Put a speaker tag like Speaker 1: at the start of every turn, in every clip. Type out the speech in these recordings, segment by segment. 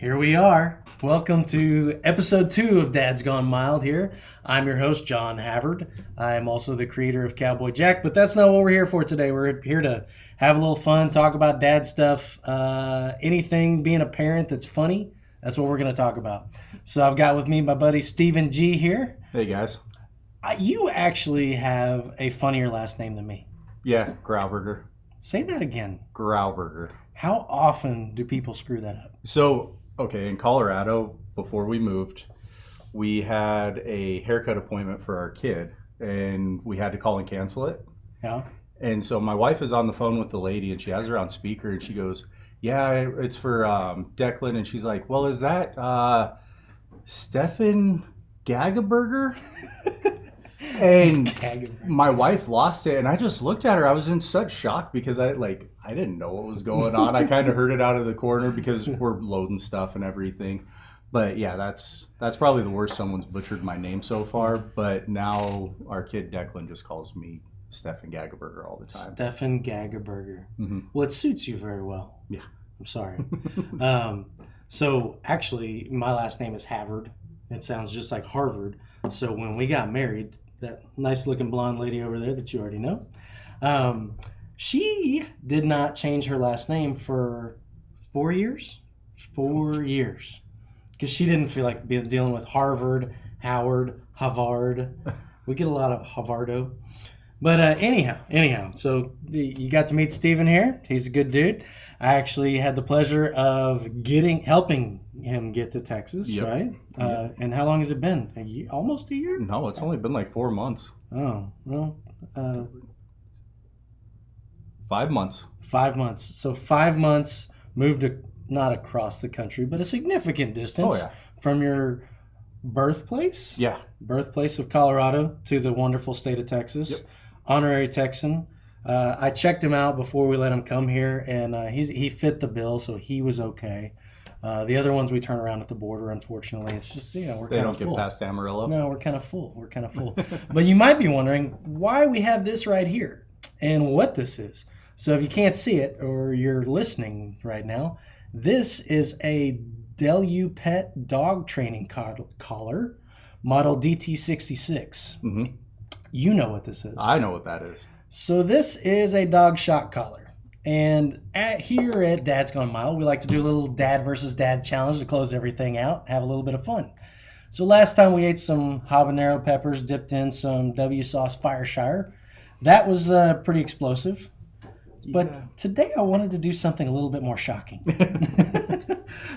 Speaker 1: Here we are. Welcome to episode 2 of Dad's Gone Mild here. I'm your host, John Havard. I'm also the creator of Cowboy Jack, but that's not what we're here for today. We're here to have a little fun, talk about dad stuff, anything being a parent that's funny. That's what we're going to talk about. So I've got with me my buddy Stephen G here.
Speaker 2: Hey, guys.
Speaker 1: You actually have a funnier last name than me.
Speaker 2: Yeah, Grauberger.
Speaker 1: Say that again.
Speaker 2: Grauberger.
Speaker 1: How often do people screw that up?
Speaker 2: So, okay, in Colorado, before we moved, we had a haircut appointment for our kid, and we had to call and cancel it.
Speaker 1: Yeah.
Speaker 2: And so my wife is on the phone with the lady, and she has her on speaker, and she goes, yeah, it's for Declan. And she's like, well, is that Stefan Gagaberger? And my wife lost it, and I just looked at her. I was in such shock because I didn't know what was going on. I kind of heard it out of the corner because we're loading stuff and everything. But yeah, that's probably the worst someone's butchered my name so far. But now our kid Declan just calls me Stefan Gagaberger all the time.
Speaker 1: Stefan Gagaberger.
Speaker 2: Mm-hmm.
Speaker 1: Well, it suits you very well.
Speaker 2: Yeah.
Speaker 1: I'm sorry. So actually, my last name is Havard. It sounds just like Harvard. So when we got married, that nice looking blonde lady over there that you already know, she did not change her last name for 4 years. 4 years. Because she didn't feel like dealing with Harvard, Howard, Havard. We get a lot of Havardo. But anyhow, so you got to meet Steven here. He's a good dude. I actually had the pleasure of helping him get to Texas,
Speaker 2: Yep.
Speaker 1: Right?
Speaker 2: Yep.
Speaker 1: And how long has it been? A year, almost a year?
Speaker 2: No, it's only been like 4 months.
Speaker 1: Oh, well,
Speaker 2: 5 months.
Speaker 1: 5 months. So 5 months, moved not across the country, but a significant distance from your birthplace?
Speaker 2: Yeah.
Speaker 1: Birthplace of Colorado to the wonderful state of Texas.
Speaker 2: Yep.
Speaker 1: Honorary Texan. I checked him out before we let him come here, and he fit the bill, so he was okay. The other ones we turn around at the border, unfortunately. It's just, we're kind of full.
Speaker 2: They don't get past Amarillo.
Speaker 1: No, we're kind of full. But you might be wondering why we have this right here and what this is. So if you can't see it or you're listening right now, this is a Delu Pet dog training collar, model DT66.
Speaker 2: Mm-hmm.
Speaker 1: You know what this is.
Speaker 2: I know what that is.
Speaker 1: So this is a dog shock collar. And here at Dad's Gone Mild, we like to do a little dad versus dad challenge to close everything out, have a little bit of fun. So last time we ate some habanero peppers dipped in some W sauce Fireshire. That was pretty explosive. But today I wanted to do something a little bit more shocking.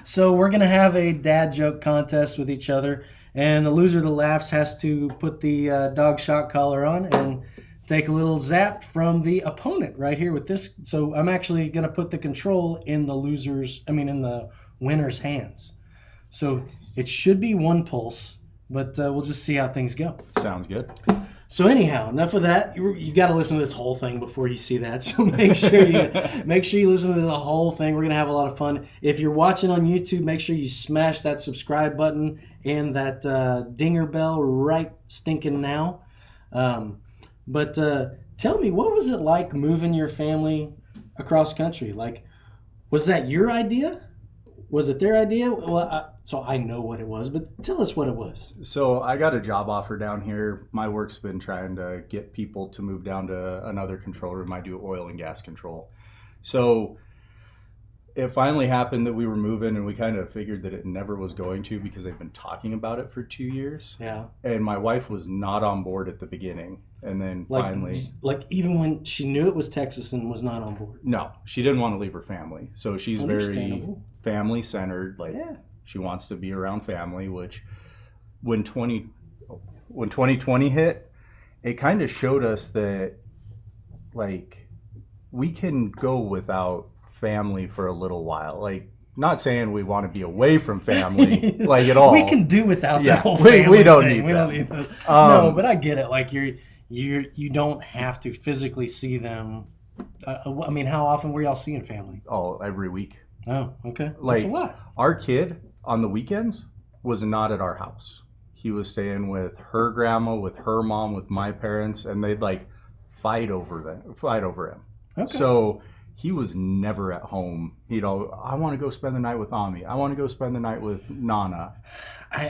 Speaker 1: So we're going to have a dad joke contest with each other. And the loser that laughs has to put the dog shock collar on and take a little zap from the opponent right here with this. So I'm actually going to put the control in the winner's hands. So it should be one pulse, but we'll just see how things go.
Speaker 2: Sounds good.
Speaker 1: So anyhow, enough of that. You got to listen to this whole thing before you see that. So make sure you listen to the whole thing. We're going to have a lot of fun. If you're watching on YouTube, make sure you smash that subscribe button and that dinger bell right stinking now. But tell me, what was it like moving your family across country? Like, was that your idea? Was it their idea? Well, so I know what it was, but tell us what it was.
Speaker 2: So I got a job offer down here. My work's been trying to get people to move down to another control room. I do oil and gas control. So it finally happened that we were moving, and we kind of figured that it never was going to because they've been talking about it for 2 years.
Speaker 1: Yeah.
Speaker 2: And my wife was not on board at the beginning. And then finally...
Speaker 1: Like even when she knew it was Texas and was not on board.
Speaker 2: No, she didn't want to leave her family. So she's very family-centered. She wants to be around family, which when 2020 hit, it kind of showed us that, we can go without family for a little while. Not saying we want to be away from family, at all.
Speaker 1: We can do without that whole family
Speaker 2: we don't
Speaker 1: thing.
Speaker 2: need that.
Speaker 1: No, but I get it. You don't have to physically see them. How often were y'all seeing family?
Speaker 2: Oh, every week.
Speaker 1: Oh, okay. That's a lot.
Speaker 2: Our kid on the weekends was not at our house. He was staying with her grandma, with her mom, with my parents, and they'd fight over him.
Speaker 1: Okay.
Speaker 2: So he was never at home. I want to go spend the night with Ami. I want to go spend the night with Nana.
Speaker 1: We're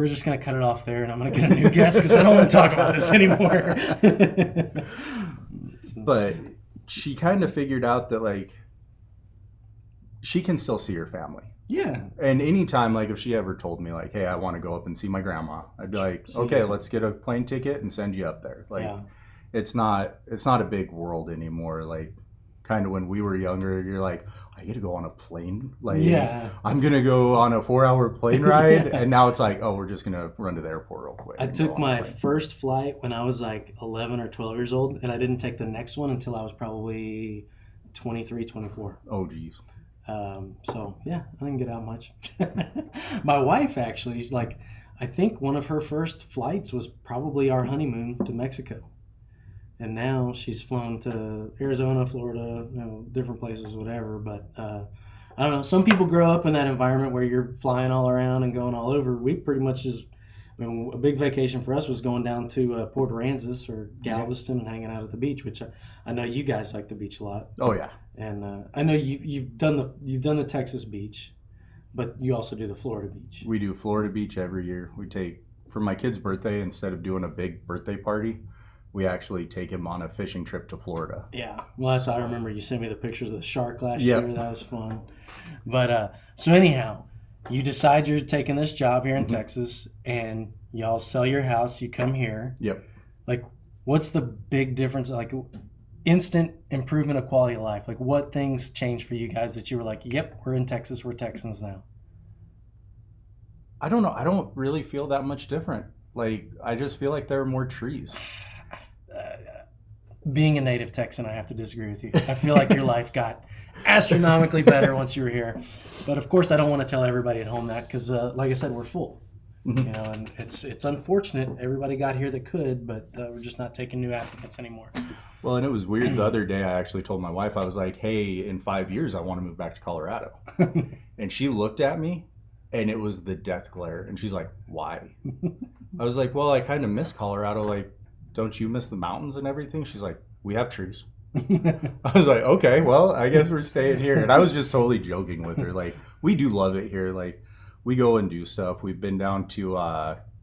Speaker 1: just going to cut it off there, and I'm going to get a new guest because I don't want to talk about this anymore.
Speaker 2: But she kind of figured out that, like, she can still see her family.
Speaker 1: Yeah.
Speaker 2: And anytime, like, if she ever told me, like, hey, I want to go up and see my grandma, I'd be like, okay, let's get a plane ticket and send you up there. Like, it's not a big world anymore. Like, kind of when we were younger, you're like, I get to go on a plane. Like, I'm going to go on a 4-hour plane ride. And now it's like, oh, we're just going to run to the airport real quick.
Speaker 1: I took my first flight when I was like 11 or 12 years old, and I didn't take the next one until I was probably 23, 24.
Speaker 2: Oh, geez.
Speaker 1: So yeah, I didn't get out much. My wife actually, like, I think one of her first flights was probably our honeymoon to Mexico. And now she's flown to Arizona, Florida, different places, whatever. But I don't know. Some people grow up in that environment where you're flying all around and going all over. We pretty much a big vacation for us was going down to Port Aransas or Galveston and hanging out at the beach, which I know you guys like the beach a lot.
Speaker 2: Oh yeah.
Speaker 1: And I know you've done the Texas beach, but you also do the Florida beach.
Speaker 2: We do Florida beach every year. We take, for my kid's birthday, instead of doing a big birthday party, we actually take him on a fishing trip to Florida.
Speaker 1: Yeah. Well, I remember you sent me the pictures of the shark last year. That was fun. But so anyhow, you decide you're taking this job here in Texas, and y'all sell your house. You come here.
Speaker 2: Yep.
Speaker 1: Like, what's the big difference? Like, instant improvement of quality of life. Like, what things changed for you guys that you were like, yep, we're in Texas. We're Texans now.
Speaker 2: I don't know. I don't really feel that much different. Like, I just feel like there are more trees.
Speaker 1: Being a native Texan, I have to disagree with you. I feel like your life got astronomically better once you were here. But of course, I don't want to tell everybody at home that because, like I said, we're full. And it's unfortunate. Everybody got here that could, but we're just not taking new applicants anymore.
Speaker 2: Well, and it was weird. The other day, I actually told my wife, I was like, hey, in 5 years, I want to move back to Colorado. And she looked at me, and it was the death glare. And she's like, why? I was like, well, I kind of miss Colorado. Like, don't you miss the mountains and everything? She's like, we have trees. I was like, okay, well, I guess we're staying here. And I was just totally joking with her. Like, we do love it here. Like, we go and do stuff. We've been down to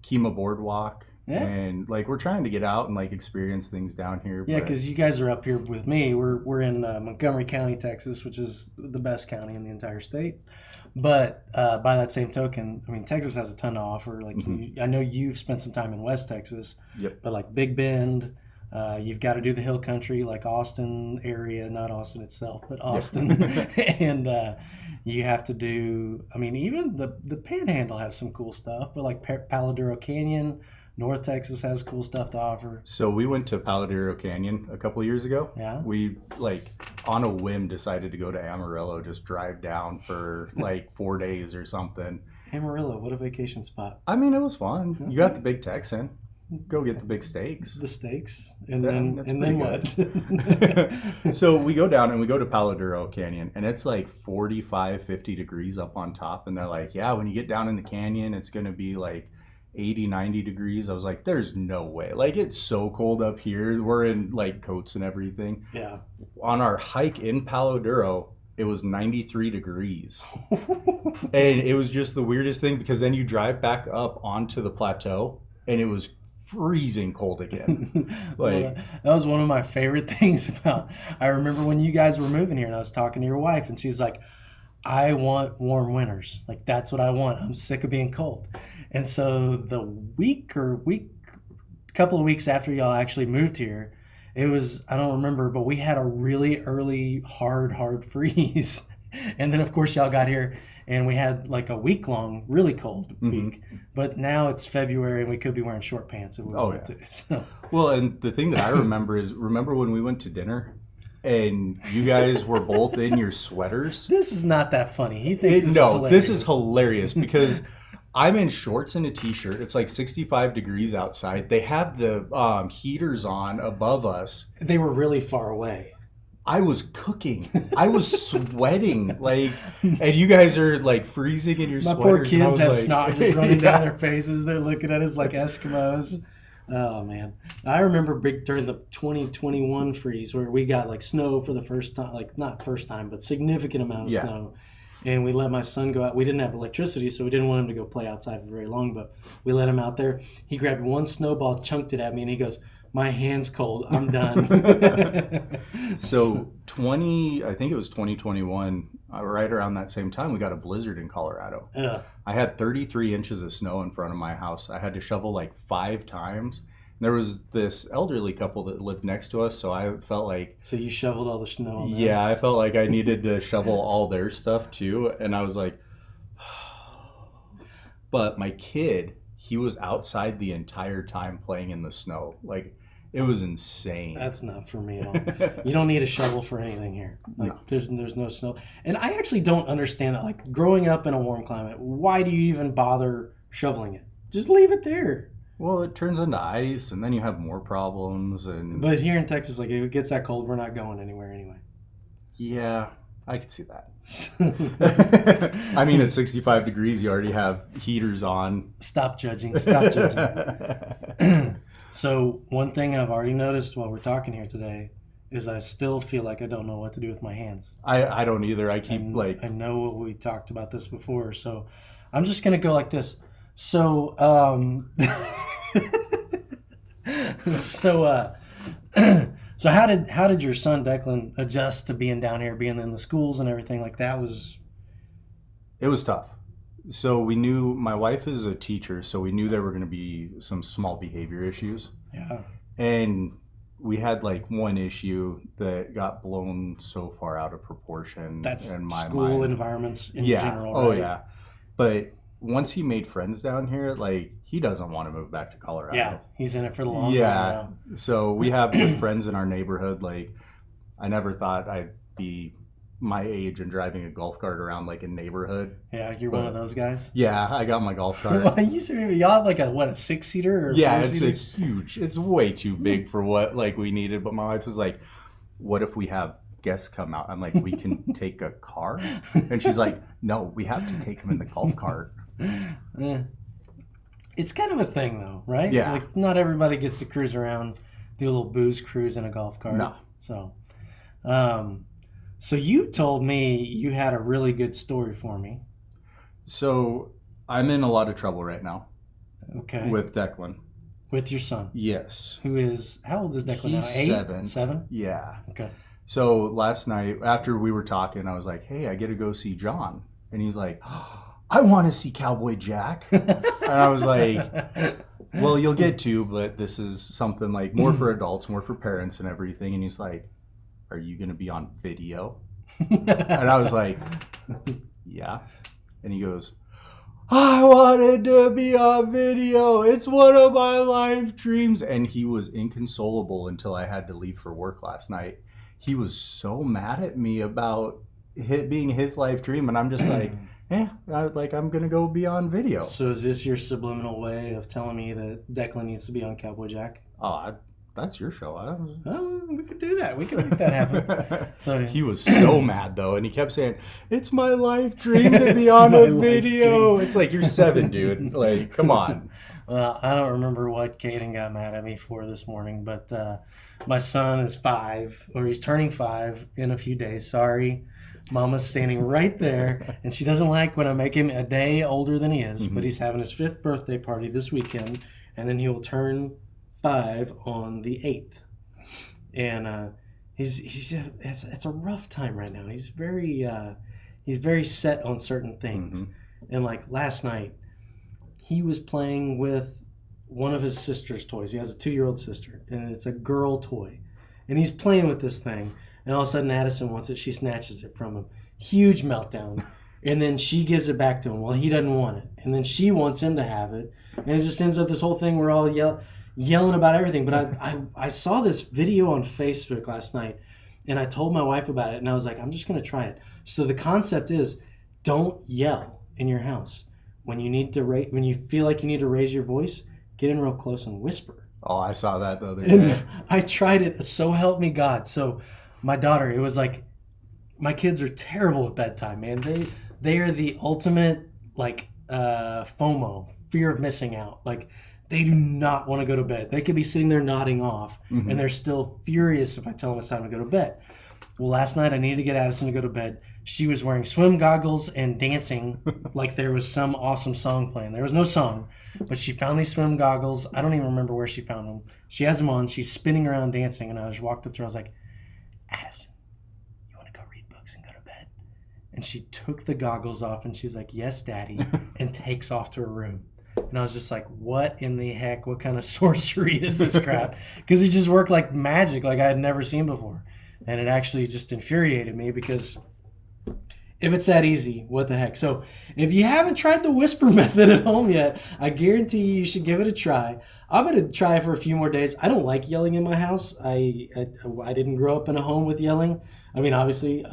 Speaker 2: Kemah Boardwalk. Yeah. And like we're trying to get out and like experience things down here.
Speaker 1: Yeah, because you guys are up here with me. We're in Montgomery County, Texas, which is the best county in the entire state. But by that same token, I mean Texas has a ton to offer. Like I know you've spent some time in West Texas.
Speaker 2: Yep.
Speaker 1: But like Big Bend, you've got to do the hill country, like Austin area, not Austin itself, but Austin, and you have to do. I mean, even the Panhandle has some cool stuff, but like Paladuro Canyon. North Texas has cool stuff to offer.
Speaker 2: So we went to Paladuro Canyon a couple of years ago.
Speaker 1: Yeah.
Speaker 2: We like on a whim decided to go to Amarillo, just drive down for like 4 days or something.
Speaker 1: Amarillo, what a vacation spot.
Speaker 2: I mean, it was fun. Okay. You got the big Texan. Go get the big steaks.
Speaker 1: The steaks. And then what?
Speaker 2: So we go down and we go to Paladuro Canyon and it's like 45, 50 degrees up on top. And they're like, yeah, when you get down in the canyon, it's going to be like 80, 90 degrees. I was like, there's no way. Like, it's so cold up here. We're in like coats and everything.
Speaker 1: Yeah.
Speaker 2: On our hike in Paladuro, it was 93 degrees. And it was just the weirdest thing because then you drive back up onto the plateau and it was freezing cold again. Like,
Speaker 1: well, that was one of my favorite things about, I remember when you guys were moving here and I was talking to your wife and she's like, I want warm winters. Like, that's what I want. I'm sick of being cold. And so the couple of weeks after y'all actually moved here, it was, I don't remember, but we had a really early hard freeze. And then of course y'all got here and we had like a week long, really cold week. But now it's February and we could be wearing short pants if we wanted to. So.
Speaker 2: Well, and the thing that I remember is, remember when we went to dinner? And you guys were both in your sweaters?
Speaker 1: This is not that funny. He thinks this is hilarious.
Speaker 2: This is hilarious because I'm in shorts and a t-shirt. It's like 65 degrees outside. They have the heaters on above us.
Speaker 1: They were really far away.
Speaker 2: I was cooking. I was sweating. Like, and you guys are like freezing in your sweaters.
Speaker 1: My poor kids have snot just running down their faces. They're looking at us like Eskimos. Oh man, I remember during the 2021 freeze where we got like snow for the first time, like not first time, but significant amount of
Speaker 2: Yeah.
Speaker 1: snow, and we let my son go out. We didn't have electricity, so we didn't want him to go play outside for very long. But we let him out there. He grabbed one snowball, chunked it at me, and he goes, "My hand's cold. I'm done."
Speaker 2: So I think it was 2021, right around that same time, we got a blizzard in Colorado.
Speaker 1: Ugh.
Speaker 2: I had 33 inches of snow in front of my house. I had to shovel like 5 times. There was this elderly couple that lived next to us, so I felt like,
Speaker 1: So you shoveled all the snow on that?
Speaker 2: yeah, I felt like I needed to shovel all their stuff too. And I was like, but my kid, he was outside the entire time playing in the snow. Like, it was insane.
Speaker 1: That's not for me at all. You don't need a shovel for anything here. Like
Speaker 2: No.
Speaker 1: there's no snow. And I actually don't understand that. Like growing up in a warm climate, why do you even bother shoveling it? Just leave it there.
Speaker 2: Well, it turns into ice, and then you have more problems. And
Speaker 1: But here in Texas, like if it gets that cold, we're not going anywhere anyway.
Speaker 2: yeah, I could see that. I mean, at 65 degrees, you already have heaters on.
Speaker 1: Stop judging. Stop judging. So one thing I've already noticed while we're talking here today is I still feel like I don't know what to do with my hands.
Speaker 2: I don't either. I keep
Speaker 1: And
Speaker 2: like,
Speaker 1: I know we talked about this before, so I'm just gonna go like this. So so so how did your son Declan adjust to being down here, being in the schools and everything like that?
Speaker 2: it was tough. So we knew my wife is a teacher, so we knew there were going to be some small behavior issues.
Speaker 1: Yeah.
Speaker 2: And we had like one issue that got blown so far out of proportion
Speaker 1: That's
Speaker 2: in my
Speaker 1: school
Speaker 2: mind.
Speaker 1: environments in
Speaker 2: Yeah.
Speaker 1: general,
Speaker 2: Oh
Speaker 1: right?
Speaker 2: yeah. But once he made friends down here, like he doesn't want to move back to Colorado.
Speaker 1: Yeah, he's in it for the long run
Speaker 2: Yeah.
Speaker 1: now.
Speaker 2: So we have good friends in our neighborhood. Like I never thought I'd be my age and driving a golf cart around like a neighborhood.
Speaker 1: Yeah, you're one of those guys.
Speaker 2: Yeah, I got my golf cart.
Speaker 1: Well, you used to be, y'all have like a what, a 6-seater or
Speaker 2: Yeah, it's a
Speaker 1: 4-seater?
Speaker 2: huge. It's way too big for what like we needed. But my wife was like, "What if we have guests come out?" I'm like, "We can take a car," and she's like, "No, we have to take them in the golf cart."
Speaker 1: Eh. It's kind of a thing though, right?
Speaker 2: Yeah.
Speaker 1: Like not everybody gets to cruise around, do a little booze cruise in a golf cart.
Speaker 2: No.
Speaker 1: So you told me you had a really good story for me.
Speaker 2: So I'm in a lot of trouble right now
Speaker 1: Okay.
Speaker 2: with Declan.
Speaker 1: With your son,
Speaker 2: Yes.
Speaker 1: who is, how old is Declan
Speaker 2: He's
Speaker 1: now? 8?
Speaker 2: 7.
Speaker 1: 7?
Speaker 2: Yeah.
Speaker 1: Okay.
Speaker 2: So last night after we were talking, I was like, "Hey, I get to go see John," and he's like, "I want to see Cowboy Jack," and I was like, "Well, you'll get to, but this is something like more for adults, more for parents and everything." And he's like, "Are you going to be on video?" And I was like, "Yeah." And he goes, "I wanted to be on video. It's one of my life dreams." And he was inconsolable until I had to leave for work last night. He was so mad at me about it being his life dream. And I'm just like, I'm going to go be on video.
Speaker 1: So is this your subliminal way of telling me that Declan needs to be on Cowboy Jack?
Speaker 2: That's your show.
Speaker 1: Oh, we could do that. We could make that happen. So
Speaker 2: He was so mad though, and he kept saying, "It's my life dream to be
Speaker 1: It's
Speaker 2: on
Speaker 1: my
Speaker 2: a
Speaker 1: life
Speaker 2: video."
Speaker 1: dream.
Speaker 2: It's like, you're 7, dude. Like, come on.
Speaker 1: Well, I don't remember what Caden got mad at me for this morning, but my son is 5, or he's turning 5 in a few days. Sorry. Mama's standing right there, and she doesn't like when I make him a day older than he is, but he's having his 5th birthday party this weekend, and then he will turn 5 on the 8th. And it's a rough time right now. He's very set on certain things. And like last night, he was playing with one of his sister's toys. He has a 2-year-old sister, and it's a girl toy. And he's playing with this thing, and all of a sudden Addison wants it. She snatches it from him. Huge meltdown. And then she gives it back to him. Well, he doesn't want it. And then she wants him to have it. And it just ends up this whole thing where all yelling about everything. But I saw this video on Facebook last night, and I told my wife about it, and I was like, I'm just going to try it. So the concept is, don't yell in your house. When you feel like you need to raise your voice, get in real close and whisper.
Speaker 2: Oh, I saw that the other day.
Speaker 1: And I tried it. So help me God. So my daughter, it was like, my kids are terrible at bedtime, man. They are the ultimate like FOMO, fear of missing out. Like They do not want to go to bed. They could be sitting there nodding off, and they're still furious if I tell them it's time to go to bed. Well, last night I needed to get Addison to go to bed. She was wearing swim goggles and dancing like there was some awesome song playing. There was no song, but she found these swim goggles. I don't even remember where she found them. She has them on. She's spinning around dancing, and I just walked up to her. I was like, Addison, you want to go read books and go to bed? And she took the goggles off, and she's like, yes, Daddy, and takes off to her room. And I was just like, what in the heck? What kind of sorcery is this crap? Because it just worked like magic, like I had never seen before. And it actually just infuriated me because if it's that easy, what the heck? So if you haven't tried the whisper method at home yet, I guarantee you should give it a try. I'm going to try it for a few more days. I don't like yelling in my house. I didn't grow up in a home with yelling. I mean, obviously,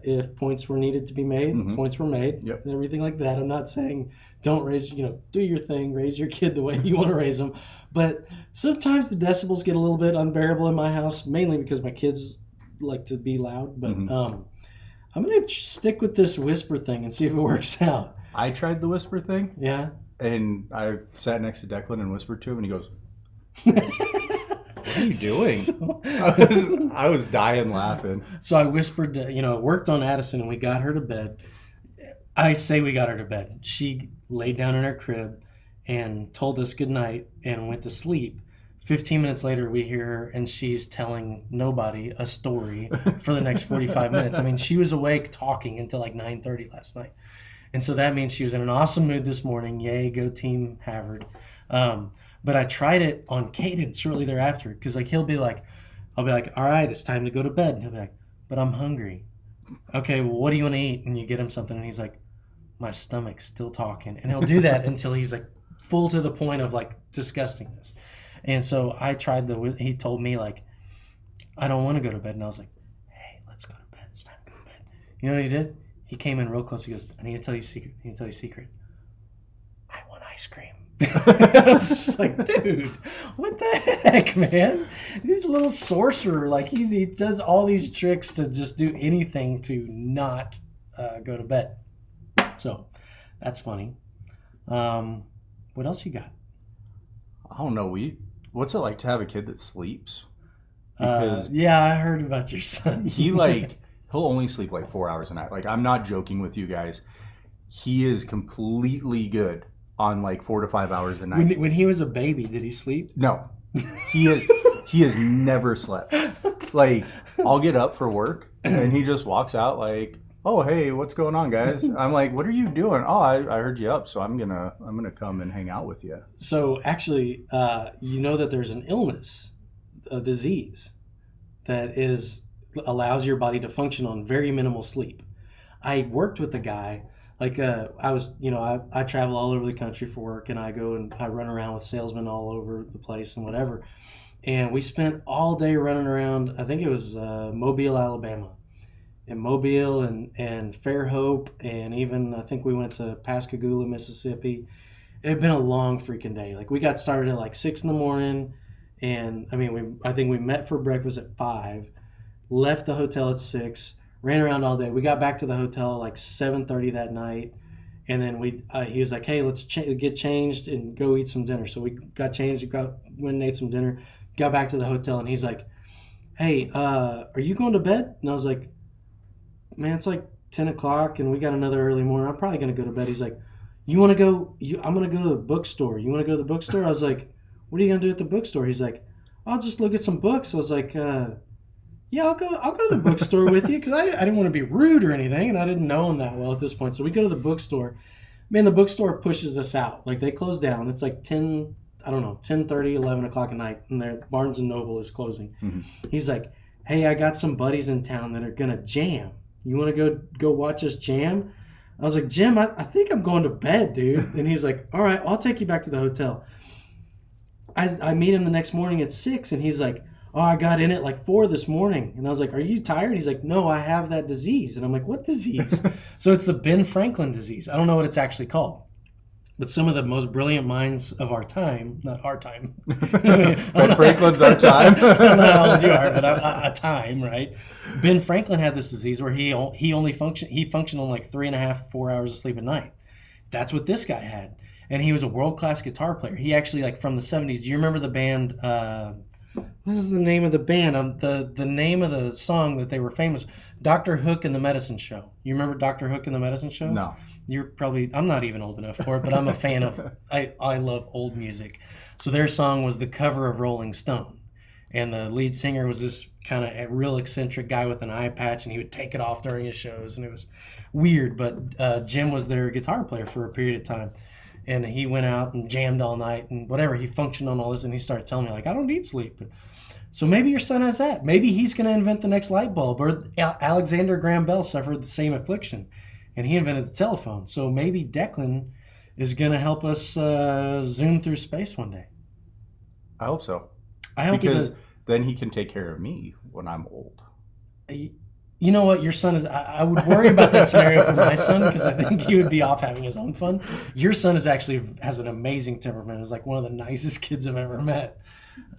Speaker 1: if points were needed to be made, points were made, and everything like that. I'm not saying don't raise, do your thing, raise your kid the way you want to raise them. But sometimes the decibels get a little bit unbearable in my house, mainly because my kids like to be loud. But I'm going to stick with this whisper thing and see if it works out.
Speaker 2: I tried the whisper thing.
Speaker 1: Yeah.
Speaker 2: And I sat next to Declan and whispered to him, and he goes, what are you doing? I was dying laughing.
Speaker 1: So I whispered, worked on Addison, and we got her to bed. I say we got her to bed. She laid down in her crib and told us goodnight and went to sleep. 15 minutes later, we hear her, and she's telling nobody a story for the next 45 minutes. I mean, she was awake talking until like 9:30 last night. And so that means she was in an awesome mood this morning. Yay, go Team Havard. But I tried it on Caden shortly thereafter because I'll be like, all right, it's time to go to bed. And he'll be like, but I'm hungry. Okay, well, what do you want to eat? And you get him something, and he's like, my stomach's still talking. And he'll do that until he's like full to the point of like disgustingness. And so I tried he told me like, I don't want to go to bed. And I was like, hey, let's go to bed. It's time to go to bed. You know what he did? He came in real close. He goes, I need to tell you a secret. I want ice cream. I was just like, dude, what the heck, man? He's a little sorcerer. Like he does all these tricks to just do anything to not go to bed. So that's funny. What else you got?
Speaker 2: I don't know. What's it like to have a kid that sleeps? Because
Speaker 1: yeah, I heard about your son.
Speaker 2: he'll only sleep like 4 hours a night. Like, I'm not joking with you guys. He is completely good on like 4 to 5 hours a night.
Speaker 1: When he was a baby, did he sleep?
Speaker 2: No, he has never slept. Like, I'll get up for work and he just walks out like, oh, hey, what's going on, guys? I'm like, what are you doing? Oh, I heard you up, so I'm gonna come and hang out with you.
Speaker 1: So actually, you know that there's an illness, a disease that allows your body to function on very minimal sleep. I worked with a guy, like I travel all over the country for work, and I go and I run around with salesmen all over the place and whatever. And we spent all day running around. I think it was Mobile, Alabama. And Mobile and Fairhope, and even I think we went to Pascagoula, Mississippi. It had been a long freaking day. Like we got started at like 6 a.m, and I think we met for breakfast at 5, left the hotel at 6, ran around all day. We got back to the hotel like 7:30 that night, and then he was like, hey, let's get changed and go eat some dinner. So we got changed, went and ate some dinner, got back to the hotel, and he's like, hey, are you going to bed? And I was like, man, it's like 10 o'clock and we got another early morning. I'm probably going to go to bed. He's like, you want to go? I'm going to go to the bookstore. You want to go to the bookstore? I was like, what are you going to do at the bookstore? He's like, I'll just look at some books. I was like, yeah, I'll go to the bookstore with you because I didn't want to be rude or anything, and I didn't know him that well at this point. So we go to the bookstore. Man, the bookstore pushes us out. Like they close down. It's like 10:30, 11 o'clock at night, and their Barnes & Noble is closing. Mm-hmm. He's like, hey, I got some buddies in town that are going to jam. You want to go watch us jam? I was like, Jim, I think I'm going to bed, dude. And he's like, all right, I'll take you back to the hotel. I meet him the next morning at 6, and he's like, oh, I got in at like 4 this morning. And I was like, are you tired? He's like, no, I have that disease. And I'm like, what disease? So it's the Ben Franklin disease. I don't know what it's actually called. But some of the most brilliant minds of our time, not our time.
Speaker 2: Ben Franklin's our time.
Speaker 1: I don't know how old you are, but a time, right? Ben Franklin had this disease where he functioned on like 3.5, 4 hours of sleep a night. That's what this guy had. and he was a world-class guitar player. He actually, like, from the 70s. Do you remember the band? What is the name of the band? The name of the song that they were famous. Dr. Hook and the Medicine Show. You remember Dr. Hook and the Medicine Show?
Speaker 2: No.
Speaker 1: You're probably, I'm not even old enough for it, but I'm a fan of, I love old music. So their song was the cover of Rolling Stone. And the lead singer was this kind of real eccentric guy with an eye patch, and he would take it off during his shows, and it was weird. But Jim was their guitar player for a period of time. And he went out and jammed all night and whatever. He functioned on all this, and he started telling me, like, I don't need sleep. So maybe your son has that. Maybe he's going to invent the next light bulb. Or Alexander Graham Bell suffered the same affliction, and he invented the telephone. So maybe Declan is going to help us zoom through space one day.
Speaker 2: I hope so.
Speaker 1: I hope
Speaker 2: because then he can take care of me when I'm old.
Speaker 1: You know what? Your son is... I would worry about that scenario for my son because I think he would be off having his own fun. Your son is actually has an amazing temperament. Is like one of the nicest kids I've ever met.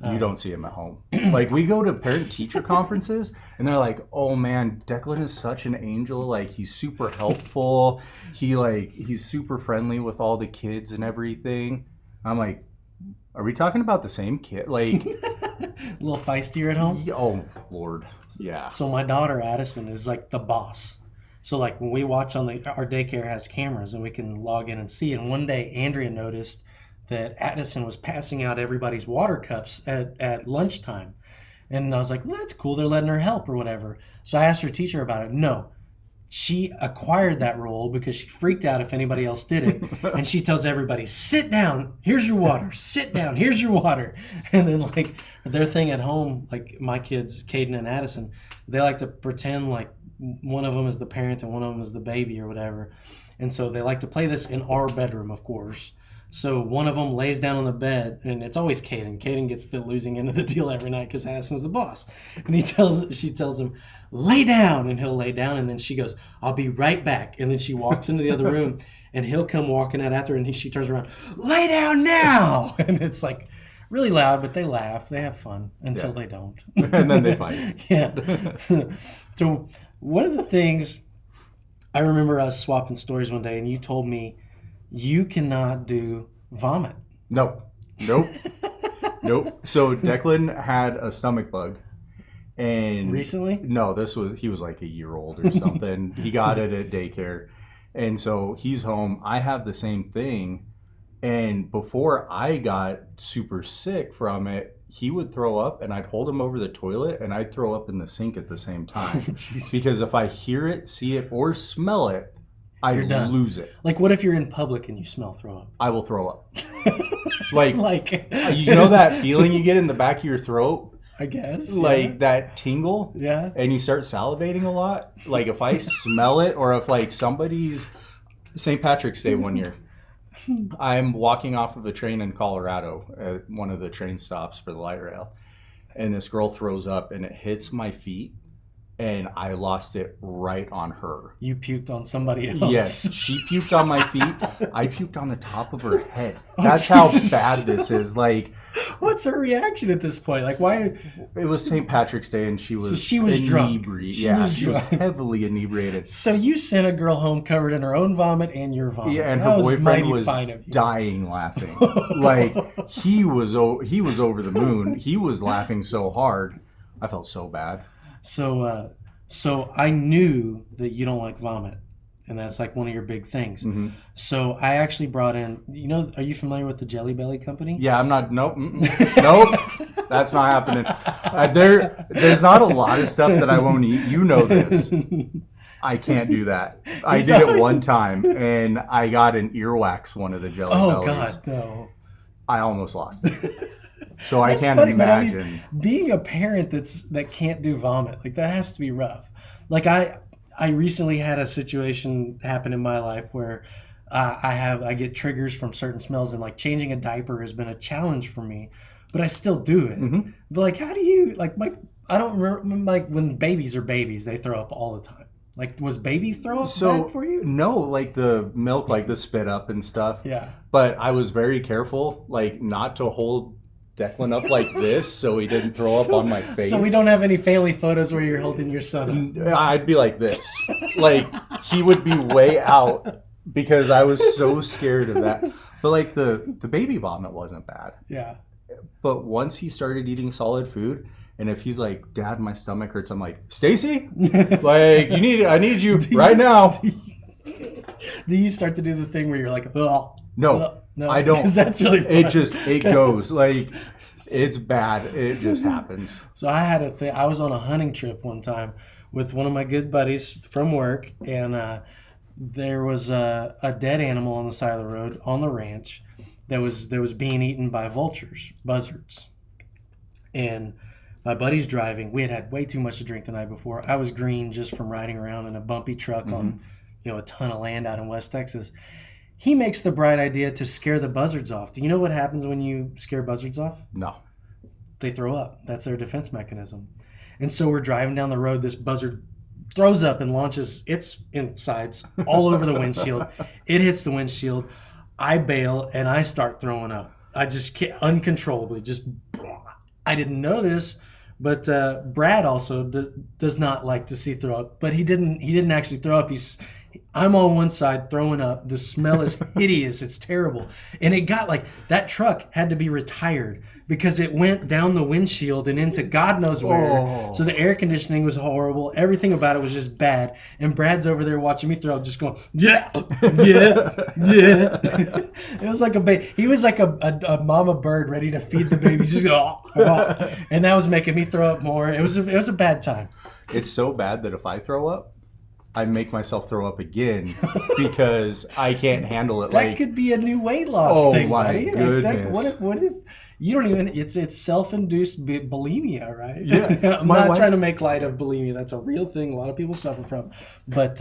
Speaker 2: You don't see him at home. Like, we go to parent-teacher conferences, and they're like, oh, man, Declan is such an angel. Like, he's super helpful. He's super friendly with all the kids and everything. I'm like, are we talking about the same kid? Like...
Speaker 1: A little feistier at home?
Speaker 2: Oh, Lord. Yeah.
Speaker 1: So my daughter, Addison, is like the boss. So, like, when we watch on our daycare has cameras, and we can log in and see. And one day, Andrea noticed that Addison was passing out everybody's water cups at lunchtime. And I was like, well, that's cool. They're letting her help or whatever. So I asked her teacher about it. No. She acquired that role because she freaked out if anybody else did it. And she tells everybody, sit down, here's your water. Sit down, here's your water. And then, like, their thing at home, like my kids, Caden and Addison, they like to pretend like one of them is the parent and one of them is the baby or whatever. And so they like to play this in our bedroom, of course. So one of them lays down on the bed, and it's always Caden. Caden gets the losing end of the deal every night because Addison's the boss. And she tells him, lay down, and he'll lay down, and then she goes, I'll be right back. And then she walks into the other room, and he'll come walking out after her, and she turns around, lay down now! And it's like really loud, but they laugh. They have fun until they don't.
Speaker 2: And then they fight.
Speaker 1: Yeah. So one of the things, I remember us swapping stories one day, and you told me, you cannot do vomit.
Speaker 2: Nope. Nope. So Declan had a stomach bug. And
Speaker 1: recently?
Speaker 2: No, he was like a year old or something. He got it at daycare. And so he's home. I have the same thing. And before I got super sick from it, he would throw up, and I'd hold him over the toilet, and I'd throw up in the sink at the same time. Because if I hear it, see it, or smell it, I lose it.
Speaker 1: Like, what if you're in public and you smell throw up?
Speaker 2: I will throw up. like you know that feeling you get in the back of your throat?
Speaker 1: I guess.
Speaker 2: Like that tingle?
Speaker 1: Yeah.
Speaker 2: And you start salivating a lot? Like, if I smell it, or if like somebody's... St. Patrick's Day one year, I'm walking off of a train in Colorado at one of the train stops for the light rail. And this girl throws up, and it hits my feet. And I lost it right on her.
Speaker 1: You puked on somebody else.
Speaker 2: Yes, she puked on my feet. I puked on the top of her head. That's how bad this is. Like,
Speaker 1: what's her reaction at this point? Like, why?
Speaker 2: It was St. Patrick's Day, and she was
Speaker 1: drunk.
Speaker 2: She was heavily inebriated.
Speaker 1: So you sent a girl home covered in her own vomit and your vomit.
Speaker 2: Yeah, and her boyfriend was dying laughing. Like, he was over the moon. He was laughing so hard. I felt so bad.
Speaker 1: So I knew that you don't like vomit, and that's like one of your big things. Mm-hmm. So I actually brought in, are you familiar with the Jelly Belly company?
Speaker 2: Yeah, I'm not. Nope. Nope. That's not happening. There's not a lot of stuff that I won't eat. You know this. I can't do that. I did it one time, and I got an earwax one of the Jelly Bellies.
Speaker 1: Oh God, no!
Speaker 2: I almost lost it. So I can't imagine.
Speaker 1: I mean, being a parent that can't do vomit, like, that has to be rough. Like, I recently had a situation happen in my life where I get triggers from certain smells, and like changing a diaper has been a challenge for me, but I still do it. Mm-hmm. But like, how do you I don't remember, like, when babies are babies, they throw up all the time. Like, was baby throw up bad for you?
Speaker 2: No, like the milk, like the spit up and stuff.
Speaker 1: Yeah.
Speaker 2: But I was very careful, like, not to hold Declan up like this so he didn't throw up on my face.
Speaker 1: So we don't have any family photos where you're holding your son up.
Speaker 2: I'd be like this. Like, he would be way out because I was so scared of that. But like the baby vomit wasn't bad.
Speaker 1: Yeah.
Speaker 2: But once he started eating solid food, and if he's like, Dad, my stomach hurts, I'm like, Stacy, like I need you right now.
Speaker 1: Do you start to do the thing where you're like, oh
Speaker 2: No,
Speaker 1: no,
Speaker 2: I don't.
Speaker 1: because that's really fun.
Speaker 2: It goes like it's bad. It just happens.
Speaker 1: So I had a thing. I was on a hunting trip one time with one of my good buddies from work, and there was a dead animal on the side of the road on the ranch that was being eaten by vultures, buzzards. And my buddy's driving. We had way too much to drink the night before. I was green just from riding around in a bumpy truck on a ton of land out in West Texas. He makes the bright idea to scare the buzzards off. Do you know what happens when you scare buzzards off?
Speaker 2: No.
Speaker 1: They throw up. That's their defense mechanism. And so we're driving down the road. This buzzard throws up and launches its insides all over the windshield. It hits the windshield. I bail and I start throwing up. I just can't, uncontrollably. I didn't know this, but Brad also does not like to see throw up. But he didn't actually throw up. I'm on one side throwing up. The smell is hideous. It's terrible. And it got like, that truck had to be retired because it went down the windshield and into God knows where.
Speaker 2: Oh.
Speaker 1: So the air conditioning was horrible. Everything about it was just bad. And Brad's over there watching me throw up, just going, yeah, yeah, yeah. It was like a baby. He was like a mama bird ready to feed the baby. Just go, oh. And that was making me throw up more. It was a bad time.
Speaker 2: It's so bad that if I throw up, I make myself throw up again because I can't handle it.
Speaker 1: That could be a new weight loss thing,
Speaker 2: my
Speaker 1: buddy.
Speaker 2: goodness.
Speaker 1: What if you don't even? It's self-induced bulimia, right?
Speaker 2: Yeah.
Speaker 1: I'm not trying to make light of bulimia. That's a real thing. A lot of people suffer from. But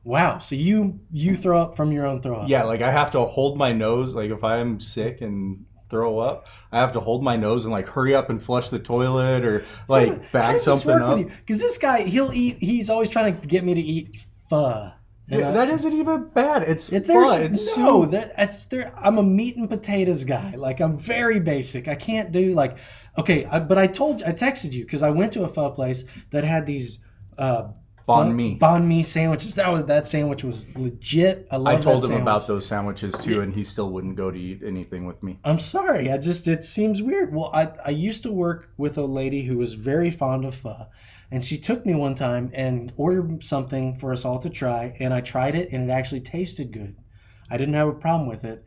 Speaker 1: wow, so you throw up from your own throw up?
Speaker 2: Yeah, like I have to hold my nose. Like if I'm sick and throw up, I have to hold my nose and like hurry up and flush the toilet or like bag something up.
Speaker 1: Because this guy, he's always trying to get me to eat pho.
Speaker 2: Yeah, that isn't even bad. It's fun. It's
Speaker 1: I'm a meat and potatoes guy. Like I'm very basic. I can't do like, okay, but I texted you because I went to a pho place that had these banh mi sandwiches. That sandwich was legit. I
Speaker 2: told him about those sandwiches too, and he still wouldn't go to eat anything with me.
Speaker 1: I'm sorry. It seems weird. Well, I used to work with a lady who was very fond of pho, and she took me one time and ordered something for us all to try, and I tried it, and it actually tasted good. I didn't have a problem with it.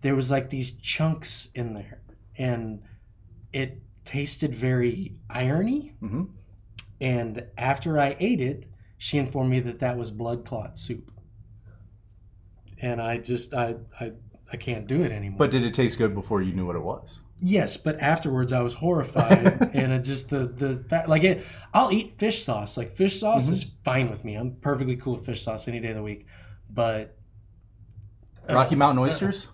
Speaker 1: There was like these chunks in there, and it tasted very irony.
Speaker 2: Mm-hmm.
Speaker 1: And after I ate it, she informed me that was blood clot soup. And I can't do it anymore.
Speaker 2: But did it taste good before you knew what it was?
Speaker 1: Yes, but afterwards I was horrified. And it just the fact, like I'll eat fish sauce. Like fish sauce is fine with me. I'm perfectly cool with fish sauce any day of the week. But
Speaker 2: Rocky Mountain oysters?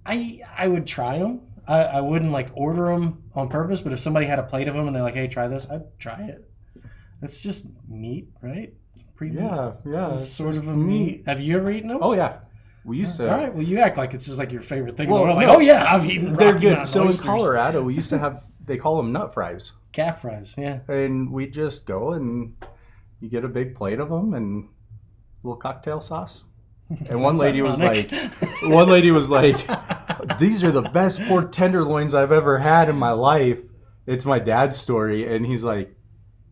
Speaker 1: I would try them. I wouldn't like order them on purpose, but if somebody had a plate of them and they're like, "Hey, try this," I'd try it. It's just meat, right?
Speaker 2: Yeah.
Speaker 1: It's sort of a meat. Have you ever eaten them?
Speaker 2: Oh yeah, we used to.
Speaker 1: All right. Well, you act like it's just like your favorite thing.
Speaker 2: Well,
Speaker 1: in the world.
Speaker 2: no.
Speaker 1: Like, oh yeah, I've eaten.
Speaker 2: They're
Speaker 1: Rocky
Speaker 2: good.
Speaker 1: Mountain
Speaker 2: So
Speaker 1: oysters.
Speaker 2: in Colorado, we used to have. They call them nut fries.
Speaker 1: Calf fries, yeah.
Speaker 2: And we just go and you get a big plate of them and a little cocktail sauce. And one lady was like, "These are the best pork tenderloins I've ever had in my life." It's my dad's story, and he's like,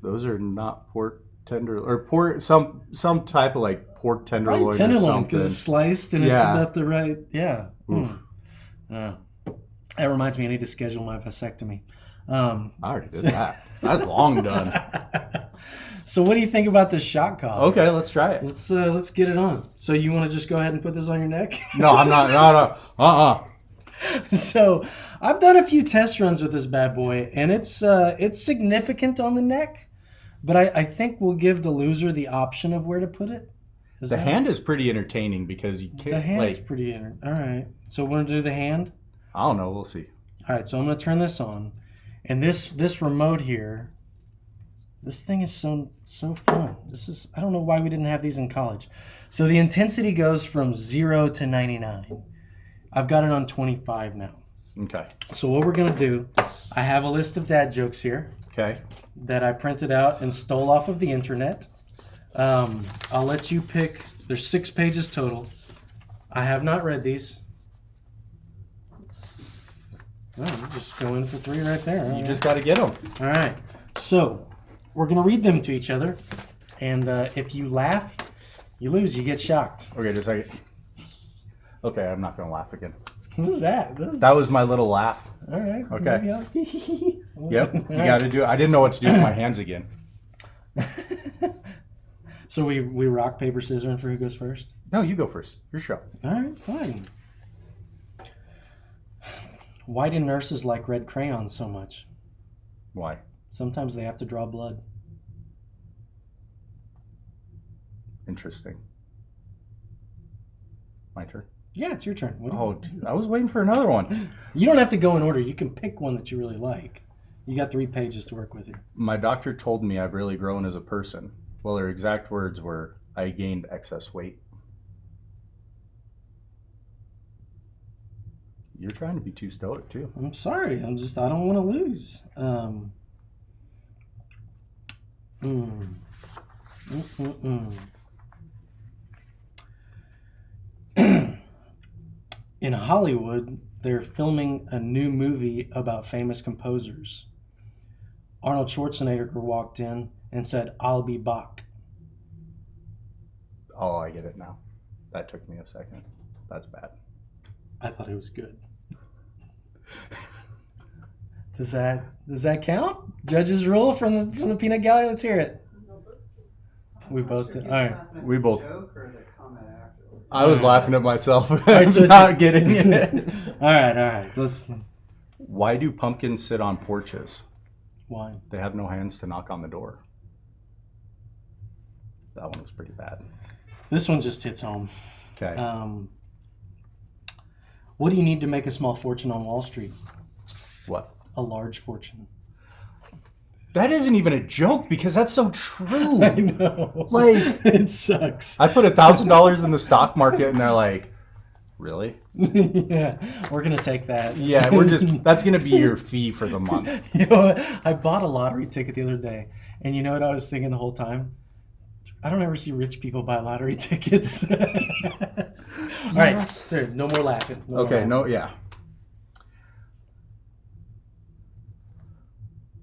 Speaker 2: "Those are not pork tender or pork some type of like pork tenderloin
Speaker 1: right, tenderloin,
Speaker 2: or something
Speaker 1: because it's sliced and it's about the right, yeah." That reminds me, I need to schedule my vasectomy.
Speaker 2: I already did that. That's long done.
Speaker 1: So what do you think about this shock collar?
Speaker 2: Okay, let's try it.
Speaker 1: Let's get it on. So you want to just go ahead and put this on your neck?
Speaker 2: No, I'm not. No.
Speaker 1: So I've done a few test runs with this bad boy, and it's significant on the neck, but I think we'll give the loser the option of where to put it.
Speaker 2: The hand is pretty entertaining because you can't.
Speaker 1: The hand's pretty all right. So we're gonna do the hand.
Speaker 2: I don't know. We'll see.
Speaker 1: All right. So I'm gonna turn this on, and this remote here. This thing is so fun. I don't know why we didn't have these in college. So the intensity goes from 0 to 99. I've got it on 25 now.
Speaker 2: Okay.
Speaker 1: So what we're going to do, I have a list of dad jokes here.
Speaker 2: Okay.
Speaker 1: That I printed out and stole off of the internet. I'll let you pick. There's 6 pages total. I have not read these. Oh, you just go in for 3 right there.
Speaker 2: You just got to get them.
Speaker 1: All right. So we're going to read them to each other. And if you laugh, you lose. You get shocked.
Speaker 2: Okay, just a second. Okay, I'm not going to laugh again.
Speaker 1: What was that?
Speaker 2: That was my little laugh.
Speaker 1: All right.
Speaker 2: Okay. Yep, you got to do it. I didn't know what to do with my hands again.
Speaker 1: So we rock, paper, scissors for who goes first?
Speaker 2: No, you go first. Your show.
Speaker 1: All right, fine. Why do nurses like red crayons so much?
Speaker 2: Why?
Speaker 1: Sometimes they have to draw blood.
Speaker 2: Interesting. My turn.
Speaker 1: Yeah, it's your turn. What do you-
Speaker 2: I was waiting for another one.
Speaker 1: You don't have to go in order. You can pick one that you really like. You got 3 pages to work with here.
Speaker 2: My doctor told me I've really grown as a person. Well, her exact words were, I gained excess weight. You're trying to be too stoic, too.
Speaker 1: I'm sorry. I don't want to lose. In Hollywood, they're filming a new movie about famous composers. Arnold Schwarzenegger walked in and said, "I'll be Bach."
Speaker 2: Oh, I get it now. That took me a second. That's bad.
Speaker 1: I thought it was good. Does that count? Judge's rule from the peanut gallery. Let's hear it. We both did. All right.
Speaker 2: We both. I was laughing at myself.
Speaker 1: Right, so
Speaker 2: I'm not getting it.
Speaker 1: All right. Let's.
Speaker 2: Why do pumpkins sit on porches?
Speaker 1: Why?
Speaker 2: They have no hands to knock on the door. That one was pretty bad.
Speaker 1: This one just hits home.
Speaker 2: Okay.
Speaker 1: What do you need to make a small fortune on Wall Street?
Speaker 2: What?
Speaker 1: A large fortune.
Speaker 2: That isn't even a joke because that's so true.
Speaker 1: I know.
Speaker 2: Like,
Speaker 1: it sucks.
Speaker 2: I put $1,000 in the stock market and they're like, really?
Speaker 1: Yeah, we're gonna take that.
Speaker 2: Yeah, that's gonna be your fee for the month.
Speaker 1: You know what? I bought a lottery ticket the other day, and you know what I was thinking the whole time? I don't ever see rich people buy lottery tickets. All right, sir, no more laughing.
Speaker 2: Yeah.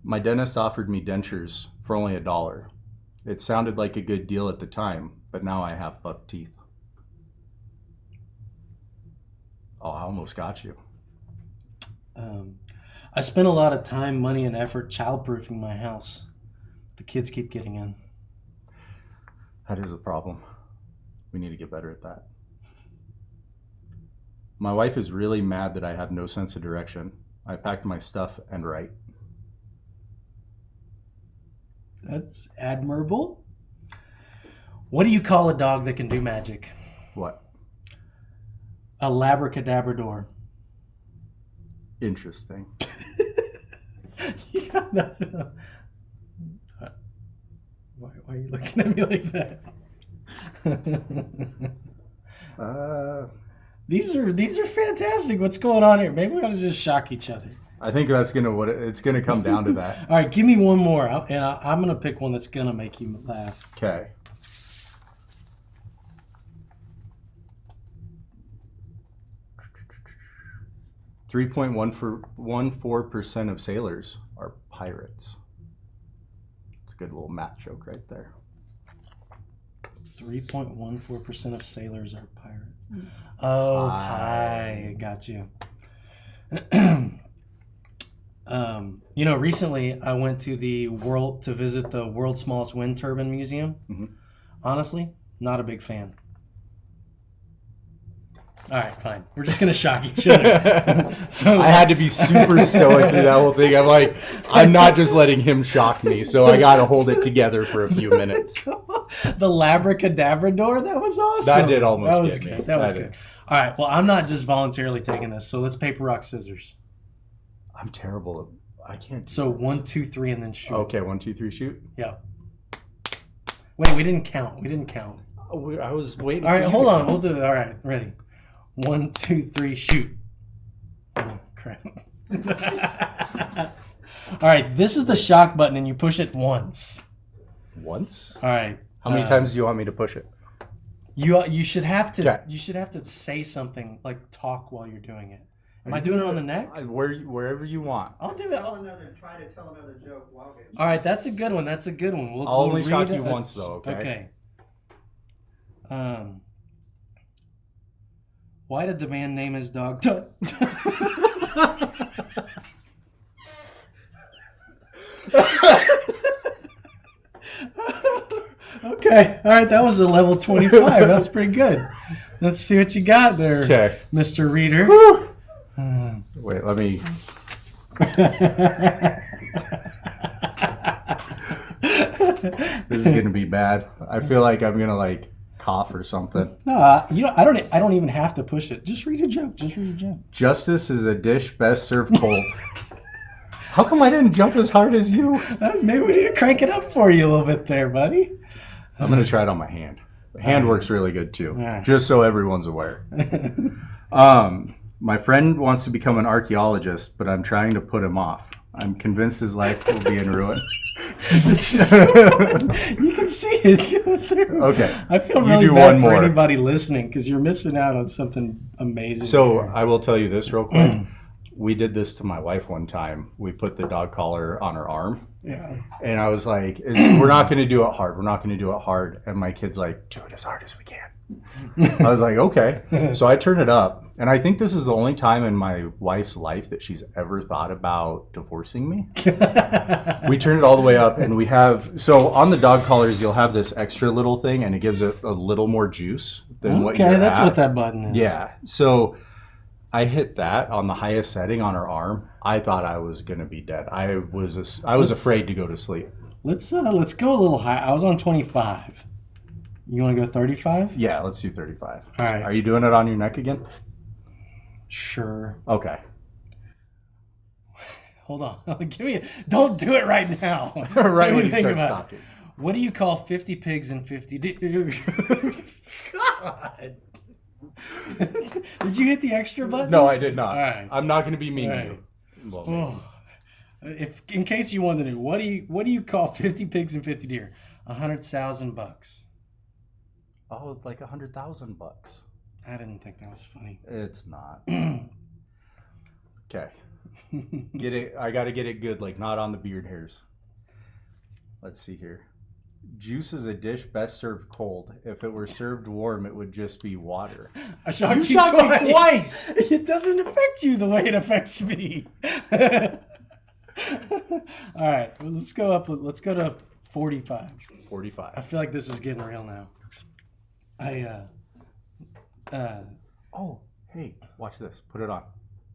Speaker 2: My dentist offered me dentures for only $1. It sounded like a good deal at the time, but now I have buck teeth. Oh, I almost got you.
Speaker 1: I spent a lot of time, money, and effort childproofing my house. The kids keep getting in.
Speaker 2: That is a problem. We need to get better at that. My wife is really mad that I have no sense of direction. I packed my stuff and write.
Speaker 1: That's admirable. What do you call a dog that can do magic?
Speaker 2: What?
Speaker 1: A labracadabrador.
Speaker 2: Interesting.
Speaker 1: You got nothing. Why are you looking at me like that? These are fantastic. What's going on here? Maybe we ought to just shock each other.
Speaker 2: I think that's it's gonna come down to that.
Speaker 1: All right, give me one more, and I'm gonna pick one that's gonna make you laugh.
Speaker 2: Okay. .14% of sailors are pirates. It's a good little math joke right there.
Speaker 1: 3.14% of sailors are pirates. Oh, pie. Got you. Recently I went to visit the world's smallest wind turbine museum.
Speaker 2: Mm-hmm.
Speaker 1: Honestly, not a big fan. All right, fine. We're just gonna shock each other. So
Speaker 2: I had to be super stoic through that whole thing. I'm like, I'm not just letting him shock me, so I got to hold it together for a few minutes.
Speaker 1: The labracadabrador, that was awesome.
Speaker 2: That did almost
Speaker 1: That was
Speaker 2: get
Speaker 1: good.
Speaker 2: me.
Speaker 1: That was good. All right. Well, I'm not just voluntarily taking this, so let's paper rock scissors.
Speaker 2: I'm terrible. I can't.
Speaker 1: So 1, 2, 3, and then shoot.
Speaker 2: Okay, 1, 2, 3, shoot.
Speaker 1: Yeah. Wait, we didn't count.
Speaker 2: I was waiting.
Speaker 1: All right, hold on. We'll do it. All right, ready. 1, 2, 3, shoot. Oh, crap. All right, this is the shock button, and you push it once.
Speaker 2: Once?
Speaker 1: All right.
Speaker 2: How many times do you want me to push it?
Speaker 1: You should have to.
Speaker 2: Okay.
Speaker 1: You should have to say something like talk while you're doing it, Am I doing it on the neck?
Speaker 2: Wherever you want.
Speaker 1: I'll do it.
Speaker 3: Try to tell another joke while getting.
Speaker 1: All right, that's a good one. That's a good one.
Speaker 2: I'll only
Speaker 1: read
Speaker 2: shock
Speaker 1: it.
Speaker 2: you once, though, okay?
Speaker 1: Okay. Why did the man name his dog Tut? Okay. All right, that was a level 25. That was pretty good. Let's see what you got there,
Speaker 2: Okay.
Speaker 1: Mr. Reader.
Speaker 2: Wait, let me. This is gonna be bad. I feel like I'm gonna like cough or something.
Speaker 1: No, you know, I don't even have to push it. Just read a joke. Just read a joke.
Speaker 2: Justice is a dish best served cold. How come I didn't jump as hard as you?
Speaker 1: Maybe we need to crank it up for you a little bit there, buddy.
Speaker 2: I'm gonna try it on my hand. The hand works really good too.
Speaker 1: Alright.
Speaker 2: Just so everyone's aware. My friend wants to become an archaeologist, but I'm trying to put him off. I'm convinced his life will be in ruin.
Speaker 1: This is so fun. You can see it going through.
Speaker 2: Okay.
Speaker 1: I feel
Speaker 2: You
Speaker 1: really
Speaker 2: do
Speaker 1: bad
Speaker 2: one
Speaker 1: for
Speaker 2: more.
Speaker 1: anybody listening because you're missing out on something amazing.
Speaker 2: So
Speaker 1: here.
Speaker 2: I will tell you this real quick. We did this to my wife one time. We put the dog collar on her arm.
Speaker 1: Yeah.
Speaker 2: And I was like, we're not going to do it hard. We're not going to do it hard. And my kid's like, do it as hard as we can. I was like, okay. So I turned it up. And I think this is the only time in my wife's life that she's ever thought about divorcing me. We turned it all the way up. And we have, so on the dog collars, you'll have this extra little thing and it gives it a little more juice than what you're
Speaker 1: Okay, that's
Speaker 2: at.
Speaker 1: what that button is.
Speaker 2: Yeah. So I hit that on the highest setting on her arm. I thought I was going to be dead. I was afraid to go to sleep.
Speaker 1: Let's go a little high. I was on 25. You want to go 35?
Speaker 2: Yeah, let's do 35.
Speaker 1: All right.
Speaker 2: Are you doing it on your neck again?
Speaker 1: Sure.
Speaker 2: Okay.
Speaker 1: Hold on. Don't do it right now.
Speaker 2: Right
Speaker 1: Let me
Speaker 2: when you
Speaker 1: think
Speaker 2: start
Speaker 1: about it.
Speaker 2: talking.
Speaker 1: What do you call 50 pigs and 50 God. Did you hit the extra button?
Speaker 2: No, I did not.
Speaker 1: All right.
Speaker 2: I'm not going to be mean
Speaker 1: All
Speaker 2: to
Speaker 1: right.
Speaker 2: you. Well,
Speaker 1: Oh. If in case you wanted to know, what do you call 50 pigs and 50 deer? $100,000.
Speaker 2: oh, like $100,000.
Speaker 1: I didn't think that was funny.
Speaker 2: It's not. Okay. Get it. I got to get it good, like not on the beard hairs. Let's see here. Juice is a dish best served cold. If it were served warm, it would just be water.
Speaker 1: I shocked
Speaker 2: You shocked me twice.
Speaker 1: It doesn't affect you the way it affects me. All right, well, let's go up. Let's go to 45. I
Speaker 2: 45.
Speaker 1: feel like this is getting real now.
Speaker 2: Oh, hey, watch this. Put it on.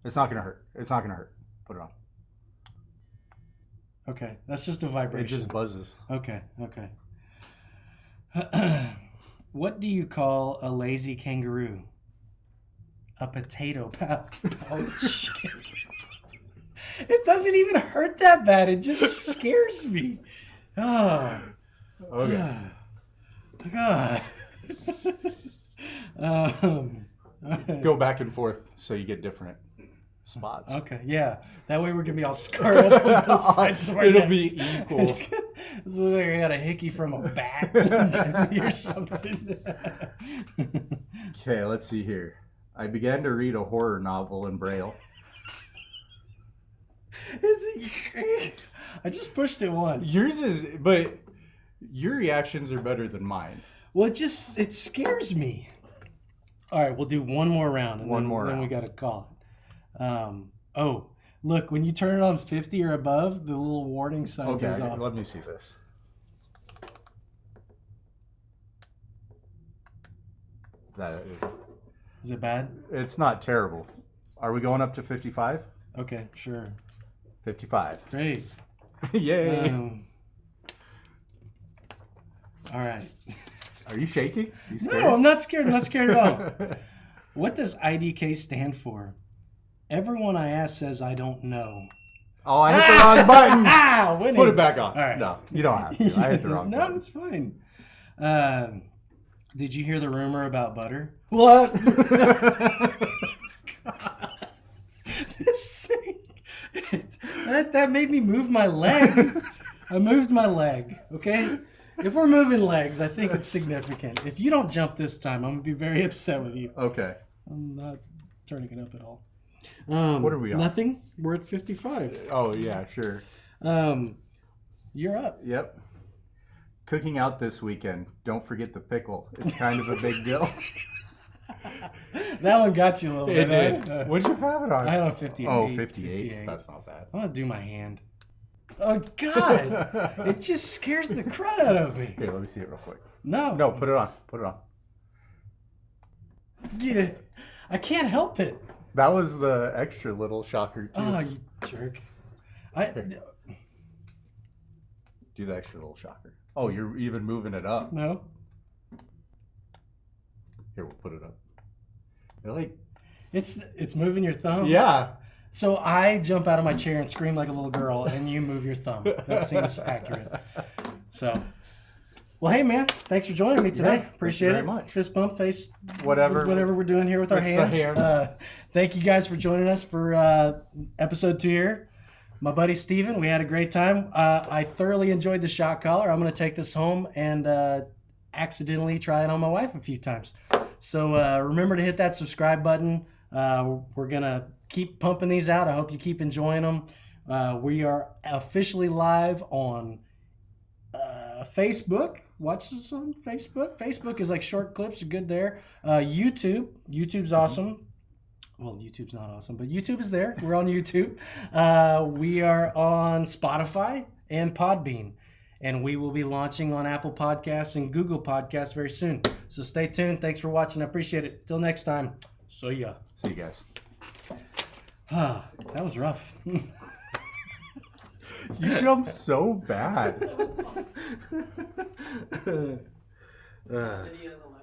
Speaker 2: It's not going to hurt. It's not going to hurt. Put it on.
Speaker 1: Okay, that's just a
Speaker 2: It
Speaker 1: vibration.
Speaker 2: just buzzes.
Speaker 1: Okay. What do you call a lazy kangaroo? A potato pouch. It doesn't even hurt that bad. It just scares me. Oh,
Speaker 2: Okay.
Speaker 1: God.
Speaker 2: Go back and forth so you get different spots.
Speaker 1: Okay, yeah. That way we're gonna be all scarred up on both sides of our
Speaker 2: It'll
Speaker 1: necks.
Speaker 2: be equal.
Speaker 1: It's like I got a hickey from a bat or something.
Speaker 2: Okay, let's see here. I began to read a horror novel in Braille.
Speaker 1: I just pushed it once.
Speaker 2: Yours is, but your reactions are better than mine.
Speaker 1: Well, it scares me. All right, we'll do one more round. And
Speaker 2: One
Speaker 1: then,
Speaker 2: more
Speaker 1: then we
Speaker 2: round.
Speaker 1: got to call it. Oh, look, when you turn it on 50 or above, the little warning sign
Speaker 2: Okay,
Speaker 1: goes off.
Speaker 2: let me see this. That
Speaker 1: Is it bad?
Speaker 2: it's not terrible. Are we going up to 55?
Speaker 1: Okay, sure.
Speaker 2: 55.
Speaker 1: Great.
Speaker 2: Yay.
Speaker 1: All right.
Speaker 2: Are you shaking? Are you scared?
Speaker 1: No, I'm not scared. I'm not scared at all. What does IDK stand for? Everyone I ask says I don't know.
Speaker 2: Oh, I hit the wrong button.
Speaker 1: Ah, winning.
Speaker 2: Put it back on.
Speaker 1: All right.
Speaker 2: No, you don't have to. I hit the wrong
Speaker 1: No,
Speaker 2: button.
Speaker 1: it's fine. Did you hear the rumor about butter? What? This thing. That made me move my leg. I moved my leg, okay? If we're moving legs, I think it's significant. If you don't jump this time, I'm going to be very upset with you.
Speaker 2: Okay.
Speaker 1: I'm not turning it up at all.
Speaker 2: What are we on?
Speaker 1: Nothing. We're at 55.
Speaker 2: Oh yeah, sure.
Speaker 1: You're up.
Speaker 2: Yep. Cooking out this weekend. Don't forget the pickle. It's kind of a big deal.
Speaker 1: That one got you a little bit. Huh?
Speaker 2: What'd you have it on?
Speaker 1: I had on 58.
Speaker 2: Oh, 58. That's not bad.
Speaker 1: I'm gonna do my hand. Oh God! It just scares the crud out of me.
Speaker 2: Here, let me see it real quick.
Speaker 1: No.
Speaker 2: No, put it on. Put it on.
Speaker 1: Yeah. I can't help it.
Speaker 2: That was the extra little shocker too.
Speaker 1: Oh, you jerk.
Speaker 2: Do the extra little shocker. Oh, you're even moving it up.
Speaker 1: No.
Speaker 2: Here, we'll put it up. They're like,
Speaker 1: It's moving your thumb.
Speaker 2: yeah.
Speaker 1: So I jump out of my chair and scream like a little girl, and you move your thumb. That seems accurate. So, well, hey man, thanks for joining me today.
Speaker 2: Yeah,
Speaker 1: Appreciate it.
Speaker 2: thank you very much.
Speaker 1: Fist bump, face,
Speaker 2: Whatever
Speaker 1: we're doing here with our
Speaker 2: It's the
Speaker 1: hands.
Speaker 2: hands.
Speaker 1: Thank you guys for joining us for episode 2 here. My buddy Steven, we had a great time. I thoroughly enjoyed the shot collar. I'm going to take this home and accidentally try it on my wife a few times. So remember to hit that subscribe button. We're going to keep pumping these out. I hope you keep enjoying them. We are officially live on Facebook. Watch us on Facebook. Facebook is like short clips are good there. YouTube's awesome. Well, YouTube's not awesome, but YouTube is there. We're on YouTube. We are on Spotify and Podbean. And we will be launching on Apple Podcasts and Google Podcasts very soon. So stay tuned. Thanks for watching. I appreciate it. Till next time. See ya.
Speaker 2: See you guys.
Speaker 1: That was rough.
Speaker 2: You jumped so bad.
Speaker 4: Videos on my